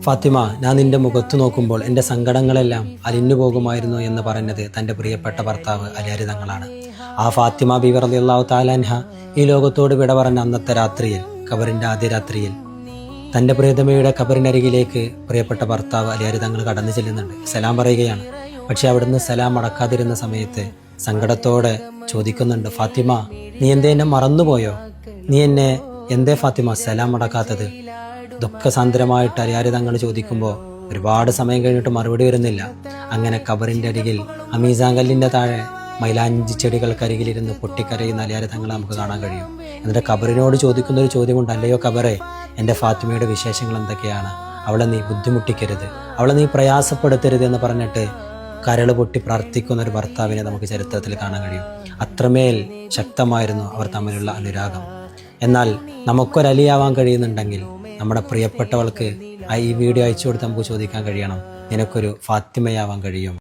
ഫാത്തിമ, ഞാൻ നിന്റെ മുഖത്ത് നോക്കുമ്പോൾ എൻ്റെ സങ്കടങ്ങളെല്ലാം അലിഞ്ഞു പോകുമായിരുന്നു എന്ന് പറഞ്ഞത് തൻ്റെ പ്രിയപ്പെട്ട ഭർത്താവ് അലിയാർ തങ്ങളാണ്. ആ ഫാത്തിമ ബീവി റളിയല്ലാഹു തആല അൻഹ ഈ ലോകത്തോട് വിട പറഞ്ഞ അന്നത്തെ രാത്രിയിൽ, ഖബറിൻ്റെ ആദ്യ രാത്രിയിൽ, തൻ്റെ പ്രിയതമയുടെ ഖബറിനരികിലേക്ക് പ്രിയപ്പെട്ട ഭർത്താവ് അലിയാർ തങ്ങൾ കടന്നു ചെല്ലുന്നുണ്ട്. സലാം പറയുകയാണ്. പക്ഷെ അവിടുന്ന് സലാം അടക്കാതിരുന്ന സമയത്ത് സങ്കടത്തോടെ ചോദിക്കുന്നുണ്ട്, ഫാത്തിമ, നീ എന്തേ എന്നെ മറന്നുപോയോ? നീ എന്നെ എന്തേ ഫാത്തിമ സലാം അടക്കാത്തത്? ദുഃഖസാന്ദ്രമായിട്ട് അലിയാർ തങ്ങൾ ചോദിക്കുമ്പോൾ ഒരുപാട് സമയം കഴിഞ്ഞിട്ട് മറുപടി വരുന്നില്ല. അങ്ങനെ ഖബറിൻ്റെ അരികിൽ അമീസാൻ കല്ലിൻ്റെ താഴെ മൈലാഞ്ചി ചെടികൾക്കരികിലിരുന്ന് പൊട്ടിക്കരയുന്ന അലിയാർ തങ്ങളെ നമുക്ക് കാണാൻ കഴിയും. എന്നിട്ട് ഖബറിനോട് ചോദിക്കുന്നൊരു ചോദ്യമുണ്ട്, അല്ലയോ ഖബറെ, എൻ്റെ ഫാത്തിമയുടെ വിശേഷങ്ങൾ എന്തൊക്കെയാണ്? അവളെ നീ ബുദ്ധിമുട്ടിക്കരുത്, അവളെ നീ പ്രയാസപ്പെടുത്തരുത് എന്ന് പറഞ്ഞിട്ട് കരൾ പൊട്ടി പ്രാർത്ഥിക്കുന്ന ഒരു ഭർത്താവിനെ നമുക്ക് ചരിത്രത്തിൽ കാണാൻ കഴിയും. അത്രമേൽ ശക്തമായിരുന്നു അവർ തമ്മിലുള്ള അനുരാഗം. എന്നാൽ നമുക്കൊരലിയാവാൻ കഴിയുന്നുണ്ടെങ്കിൽ നമ്മുടെ പ്രിയപ്പെട്ടവൾക്ക് ഈ വീഡിയോ അയച്ചു കൊടുത്ത് നമുക്ക് ചോദിക്കാൻ കഴിയണം, നിനക്കൊരു ഫാത്തിമയാവാൻ കഴിയും?